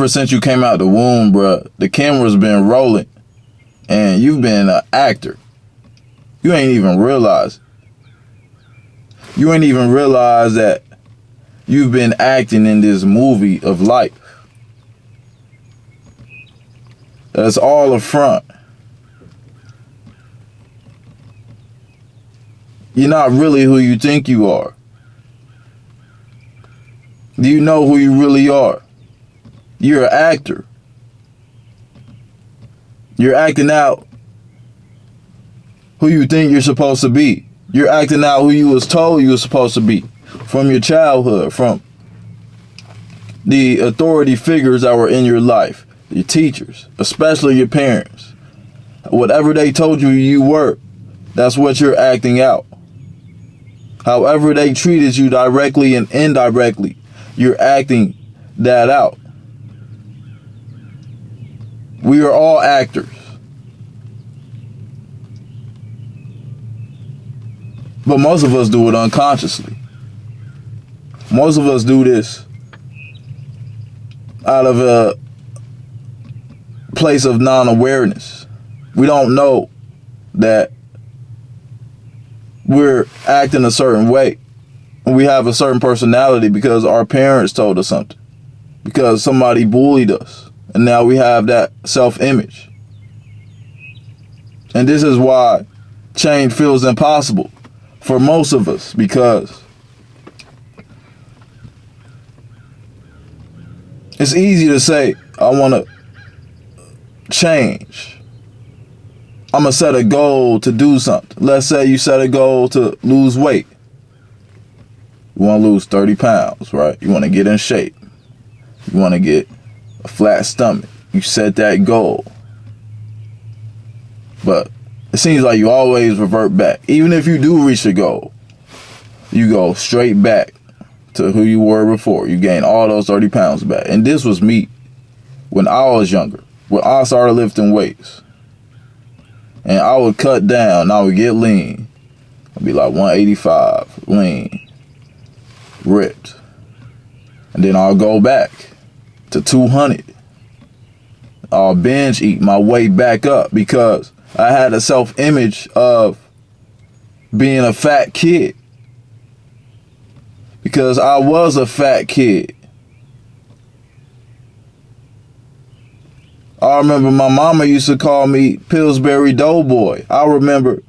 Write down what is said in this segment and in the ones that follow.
ever since you came out the womb, bruh, the camera's been rolling and you've been an actor. You ain't even realize. You ain't even realize that you've been acting in this movie of life. That's all a front. You're not really who you think you are. Do you know who you really are? You're an actor. You're acting out who you think you're supposed to be. You're acting out who you was told you were supposed to be from your childhood, from the authority figures that were in your life, your teachers, especially your parents. Whatever they told you you were, that's what you're acting out. However they treated you directly and indirectly, you're acting that out. We are all actors. But most of us do it unconsciously. Most of us do this out of a place of non-awareness. We don't know that we're acting a certain way. We have a certain personality because our parents told us something. Because somebody bullied us. And now we have that self-image. And this is why change feels impossible for most of us, because it's easy to say, I want to change. I'm going to set a goal to do something. Let's say you set a goal to lose weight. You want to lose 30 pounds, right? You want to get in shape. You want to get a flat stomach. You set that goal. But it seems like you always revert back. Even if you do reach the goal, you go straight back to who you were before. You gain all those 30 pounds back. And this was me when I was younger, when I started lifting weights. And I would cut down, I would get lean. I'd be like 185, lean, ripped. And then I'll go back to 200. I'll binge eat my way back up because I had a self-image of being a fat kid. Because I was a fat kid. I remember my mama used to call me Pillsbury Doughboy. I remember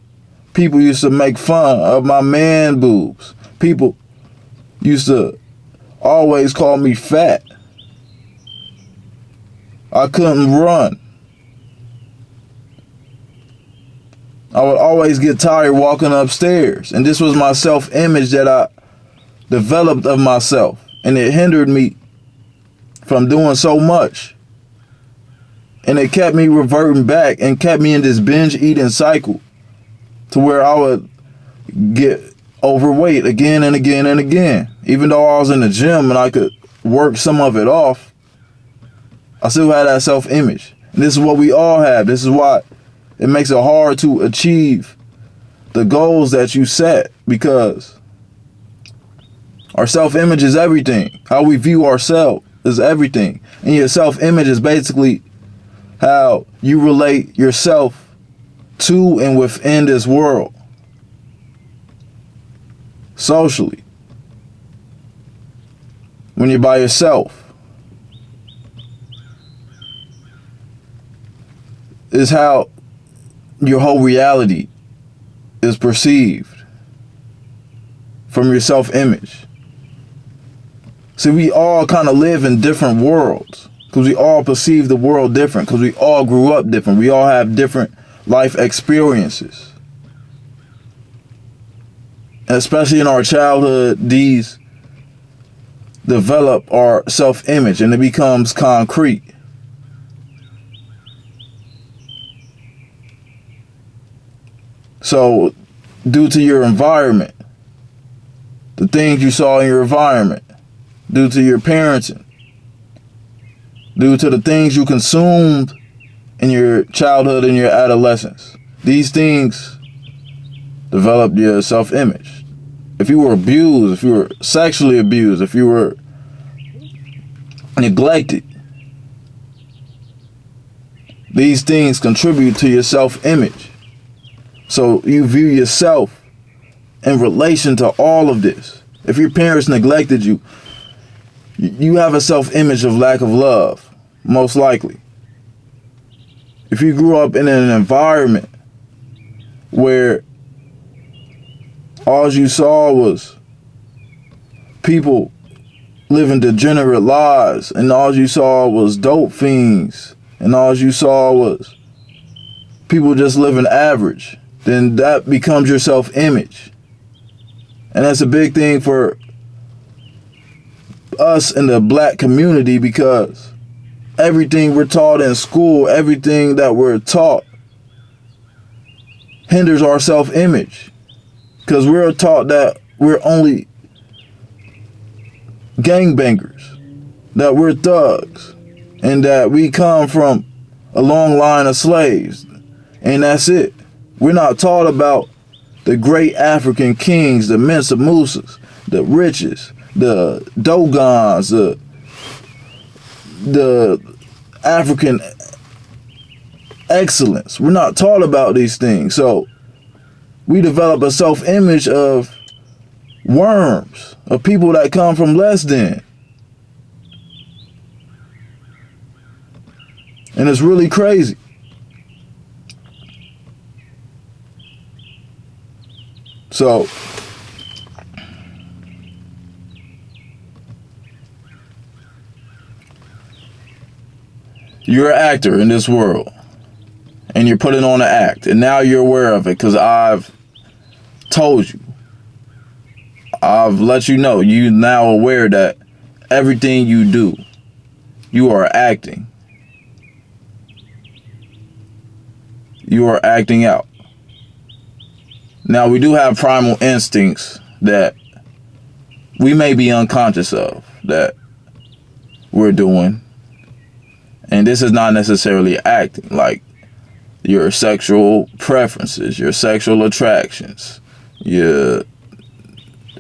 people used to make fun of my man boobs. People used to always call me fat. I couldn't run. I would always get tired walking upstairs. And this was my self-image that I developed of myself. And it hindered me from doing so much. And it kept me reverting back and kept me in this binge eating cycle to where I would get overweight again and again and again. Even though I was in the gym and I could work some of it off, I still had that self-image. And this is what we all have. This is why it makes it hard to achieve the goals that you set, because our self-image is everything. How we view ourselves is everything. And your self-image is basically how you relate yourself to and within this world. Socially. When you're by yourself. Is how your whole reality is perceived from your self-image. See, we all kind of live in different worlds because we all perceive the world different, because we all grew up different. We all have different life experiences. And especially in our childhood, these develop our self-image and it becomes concrete. So, due to your environment, the things you saw in your environment, due to your parenting, due to the things you consumed in your childhood and your adolescence, these things developed your self-image. If you were abused, if you were sexually abused, if you were neglected, These things contribute to your self-image. So you view yourself in relation to all of this. If your parents neglected you, you have a self-image of lack of love, most likely. If you grew up in an environment where all you saw was people living degenerate lives, and all you saw was dope fiends, and all you saw was people just living average, then that becomes your self-image. And that's a big thing for us in the black community, because everything we're taught in school, everything that we're taught hinders our self-image, because we're taught that we're only gangbangers, that we're thugs, and that we come from a long line of slaves, and that's it. We're not taught about the great African kings, the Mensa Musas, the riches, the Dogons, the African excellence. We're not taught about these things. So we develop a self-image of worms, of people that come from less than. And it's really crazy. So you're an actor in this world, and you're putting on an act, and now you're aware of it because I've told you. I've let you know. You're now aware that everything you do, you are acting. You are acting out. Now, we do have primal instincts that we may be unconscious of, that we're doing. And this is not necessarily acting, like your sexual preferences, your sexual attractions, your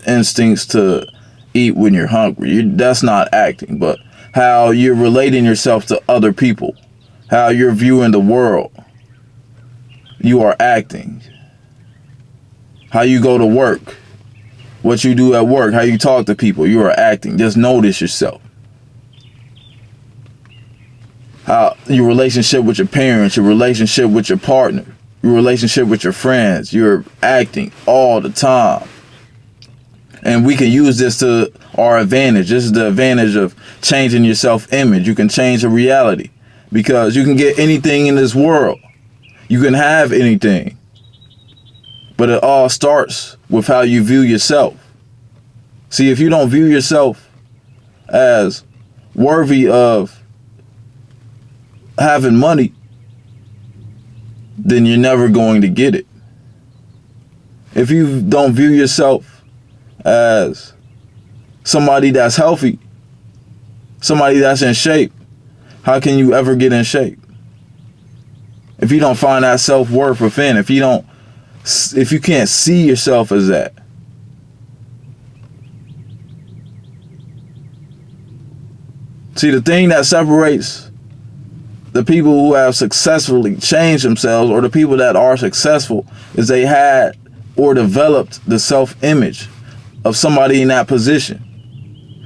instincts to eat when you're hungry. That's not acting, but how you're relating yourself to other people, how you're viewing the world, you are acting. How you go to work, what you do at work, how you talk to people, you are acting. Just notice yourself. How your relationship with your parents, your relationship with your partner, your relationship with your friends, you're acting all the time. And we can use this to our advantage. This is the advantage of changing your self-image. You can change the reality, because you can get anything in this world. You can have anything. But it all starts with how you view yourself. See, if you don't view yourself as worthy of having money, then you're never going to get it. If you don't view yourself as somebody that's healthy, somebody that's in shape, how can you ever get in shape? If you don't find that self-worth within, if you can't see yourself as that. See, the thing that separates the people who have successfully changed themselves, or the people that are successful, is they had or developed the self-image of somebody in that position.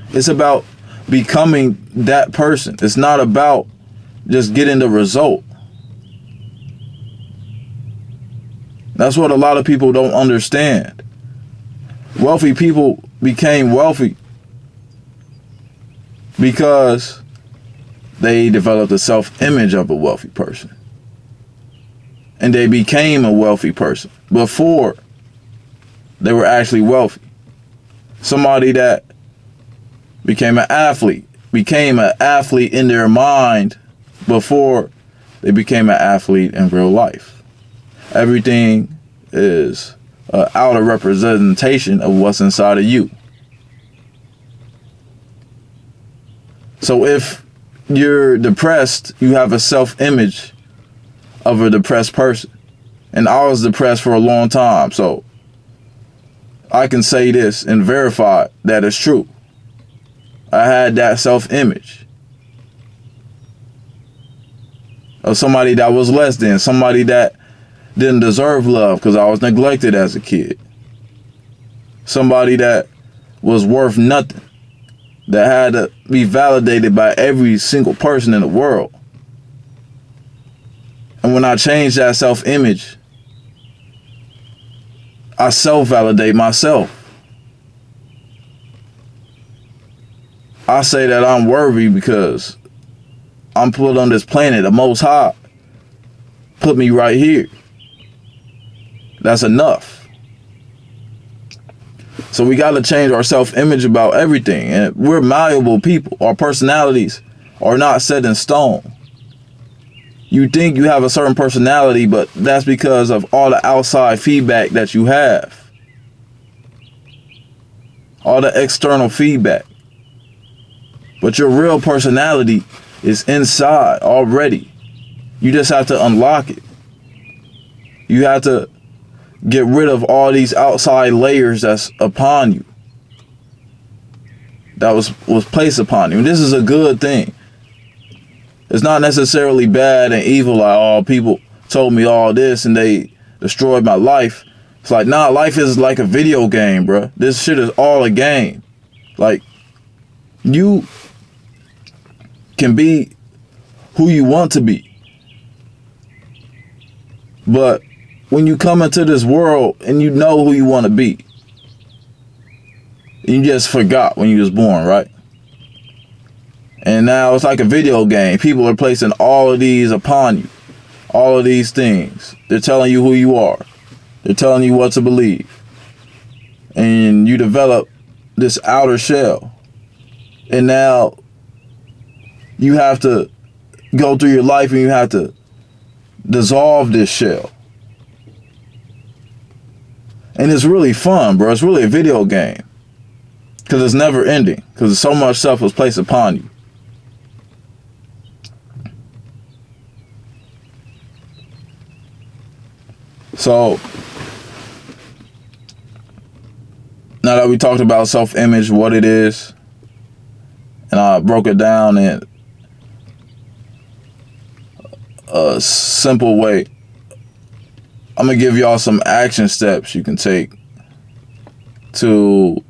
It's about becoming that person. It's not about just getting the result. That's what a lot of people don't understand. Wealthy people became wealthy because they developed a self-image of a wealthy person. And they became a wealthy person before they were actually wealthy. Somebody that became an athlete in their mind before they became an athlete in real life. Everything is an outer representation of what's inside of you. So if you're depressed, you have a self-image of a depressed person. And I was depressed for a long time, so I can say this and verify that it's true. I had that self-image. of somebody that was less than, somebody that didn't deserve love because I was neglected as a kid, somebody that was worth nothing, that had to be validated by every single person in the world. And when I change that self-image, I self-validate myself. I say that I'm worthy because I'm put on this planet. The Most High put me right here. That's enough. So we got to change our self-image about everything. And we're malleable people. Our personalities are not set in stone. You think you have a certain personality, but that's because of all the outside feedback that you have. All the external feedback. But your real personality is inside already. You just have to unlock it. You have to get rid of all these outside layers that's upon you. That was placed upon you. And this is a good thing. It's not necessarily bad and evil, like, oh, people told me all this and they destroyed my life. It's like, nah, life is like a video game, bro. This shit is all a game. Like, you can be who you want to be. But when you come into this world and you know who you want to be, you just forgot when you was born, right? And now it's like a video game. People are placing all of these upon you. All of these things. They're telling you who you are. They're telling you what to believe. And you develop this outer shell. And now you have to go through your life and you have to dissolve this shell. And it's really fun, bro. It's really a video game. Because it's never ending. Because so much stuff was placed upon you. So, now that we talked about self-image, what it is, and I broke it down in a simple way, I'm going to give y'all some action steps you can take to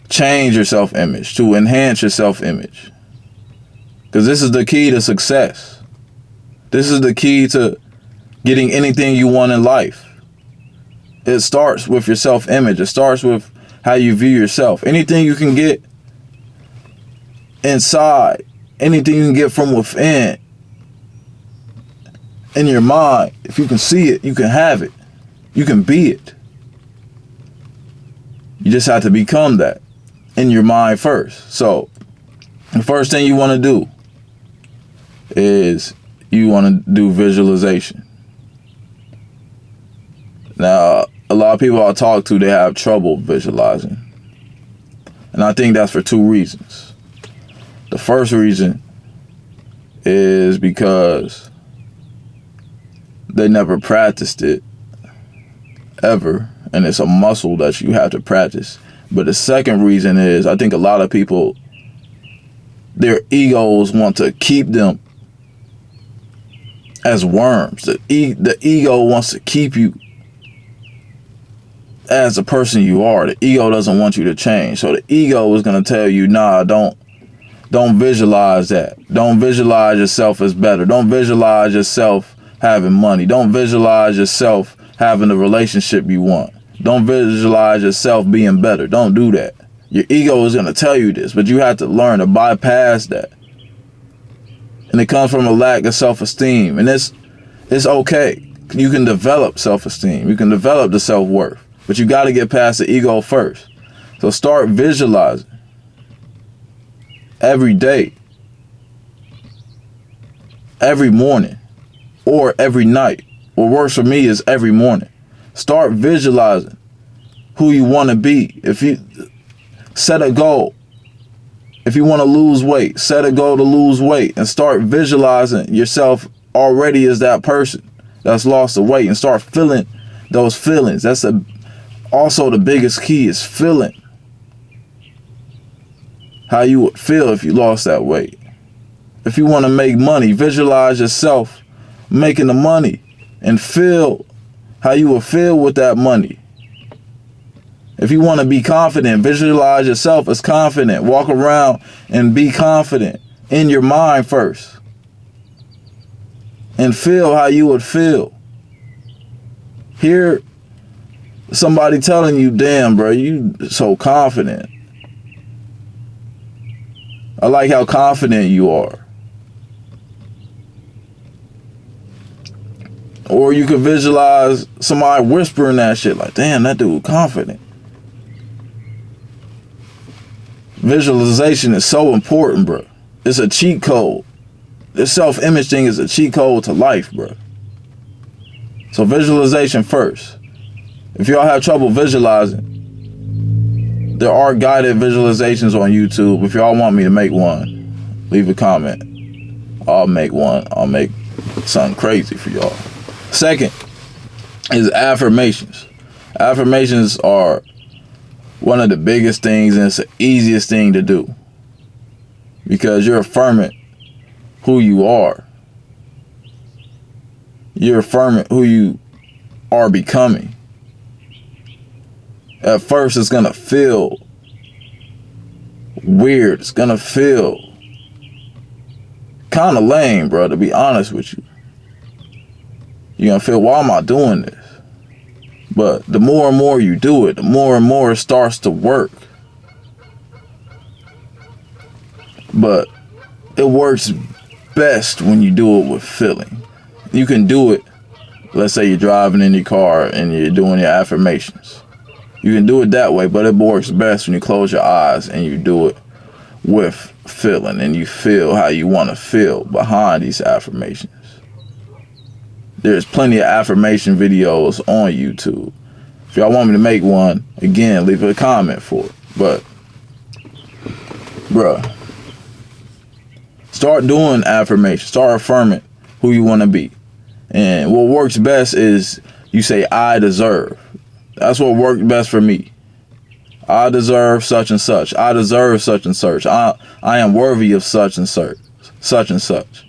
change your self-image, to enhance your self-image. Because this is the key to success. This is the key to getting anything you want in life. It starts with your self-image. It starts with how you view yourself. Anything you can get inside, anything you can get from within, in your mind, if you can see it, you can have it. You can be it. You just have to become that in your mind first. So the first thing you want to do is you want to do visualization. Now, a lot of people I talk to, they have trouble visualizing. And I think that's for two reasons. The first reason is because they never practiced it ever. And it's a muscle that you have to practice. But the second reason is I think a lot of people, their egos want to keep them as worms. The ego wants to keep you as the person you are. The ego doesn't want you to change. So the ego is going to tell you, nah, don't visualize that. Don't visualize yourself as better. Don't visualize yourself having money. Don't visualize yourself having the relationship you want. Don't visualize yourself being better. Don't do that. Your ego is going to tell you this, but you have to learn to bypass that. And it comes from a lack of self-esteem. And it's okay. You can develop self-esteem. You can develop the self-worth. But you got to get past the ego first. So start visualizing every day, every morning, or every night. What works for me is every morning. Start visualizing who you want to be. If you set a goal, if you want to lose weight, set a goal to lose weight and start visualizing yourself already as that person that's lost the weight and start feeling those feelings. That's also the biggest key is feeling how you would feel if you lost that weight. if you want to make money, visualize yourself making the money and feel how you will feel with that money. If you want to be confident, visualize yourself as confident. Walk around and be confident in your mind first. And feel how you would feel. Hear somebody telling you, damn, bro, you so confident. I like how confident you are. Or you could visualize somebody whispering that shit like, damn, that dude confident. Visualization is so important, bro. It's a cheat code. This self-image thing is a cheat code to life, bro. So visualization first. If y'all have trouble visualizing, there are guided visualizations on YouTube. If y'all want me to make one, leave a comment. I'll make one. I'll make something crazy for y'all. Second is affirmations. Affirmations are one of the biggest things, and it's the easiest thing to do because you're affirming who you are. You're affirming who you are becoming. At first, it's going to feel weird. It's going to feel kind of lame, bro, to be honest with you. You're going to feel, why am I doing this? But the more and more you do it, the more and more it starts to work. But it works best when you do it with feeling. You can do it, let's say you're driving in your car and you're doing your affirmations. You can do it that way, but it works best when you close your eyes and you do it with feeling and you feel how you want to feel behind these affirmations. There's plenty of affirmation videos on YouTube. If y'all want me to make one, again, leave a comment for it. But, bruh, start doing affirmations. Start affirming who you want to be. And what works best is you say, I deserve. That's what worked best for me. I deserve such and such. I deserve such and such. I am worthy of such and such. Such and such.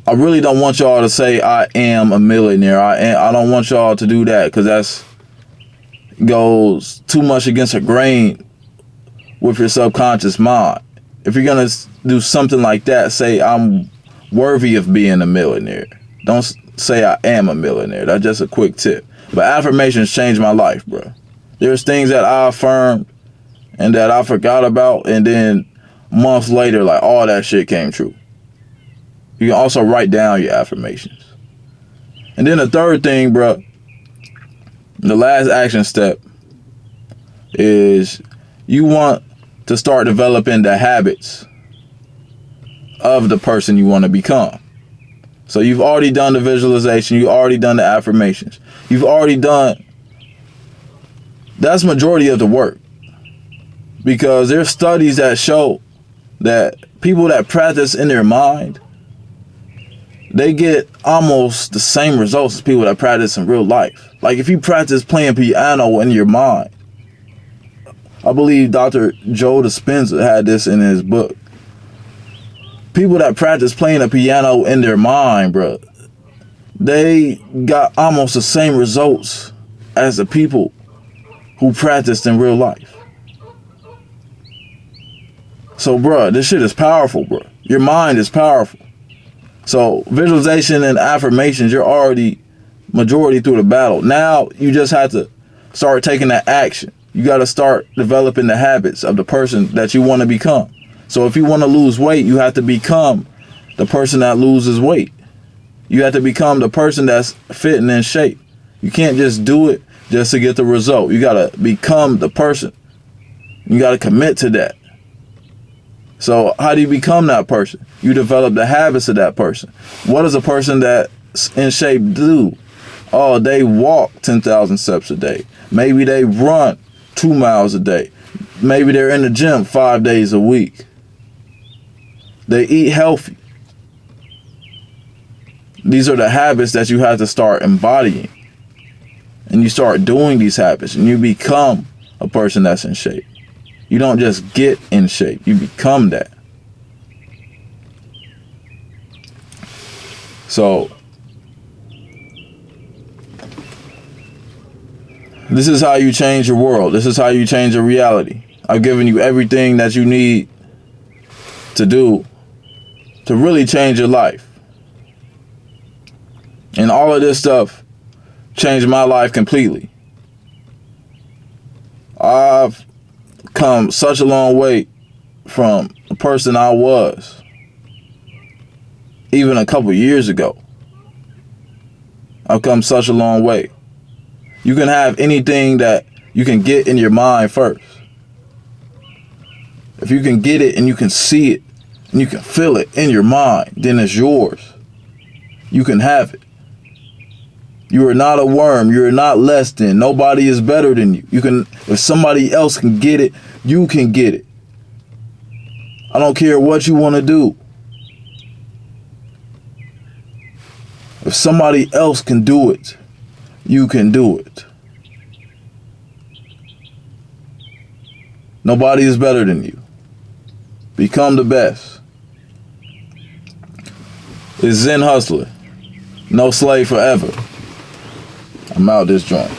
I really don't want y'all to say I am a millionaire. I don't want y'all to do that because that's goes too much against the grain with your subconscious mind. If you're going to do something like that, say I'm worthy of being a millionaire. Don't say I am a millionaire. That's just a quick tip. But affirmations changed my life, bro. There's things that I affirmed and that I forgot about, and then months later, like, all that shit came true. You can also write down your affirmations. And then the third thing, bro, the last action step is you want to start developing the habits of the person you want to become. So you've already done the visualization. You've already done the affirmations. You've already done, that's majority of the work. Because there's studies that show that people that practice in their mind, they get almost the same results as people that practice in real life. Like if you practice playing piano in your mind, I believe Dr. Joe Dispenza had this in his book. People that practice playing a piano in their mind, bro, they got almost the same results as the people who practiced in real life. So, bro, this shit is powerful, bro. Your mind is powerful. So, visualization and affirmations, you're already majority through the battle. Now, you just have to start taking that action. You got to start developing the habits of the person that you want to become. So if you want to lose weight, you have to become the person that loses weight. You have to become the person that's fit and in shape. You can't just do it just to get the result. You got to become the person. You got to commit to that. So how do you become that person? You develop the habits of that person. What does a person that's in shape do? Oh, they walk 10,000 steps a day. Maybe they run 2 miles a day. Maybe they're in the gym 5 days a week. They eat healthy. These are the habits that you have to start embodying. And you start doing these habits and you become a person that's in shape. You don't just get in shape. You become that. So this is how you change your world. This is how you change your reality. I've given you everything that you need to do to really change your life. And all of this stuff changed my life completely. I've come such a long way from the person I was even a couple years ago. I've come such a long way. You can have anything that you can get in your mind first. If you can get it and you can see it and you can feel it in your mind, then it's yours. You can have it. You are not a worm. You are not less than. Nobody is better than you. You can, if somebody else can get it, you can get it. I don't care what you want to do. If somebody else can do it, you can do it. Nobody is better than you. Become the best. It's Zen Hustler. No slave forever. I'm out this joint.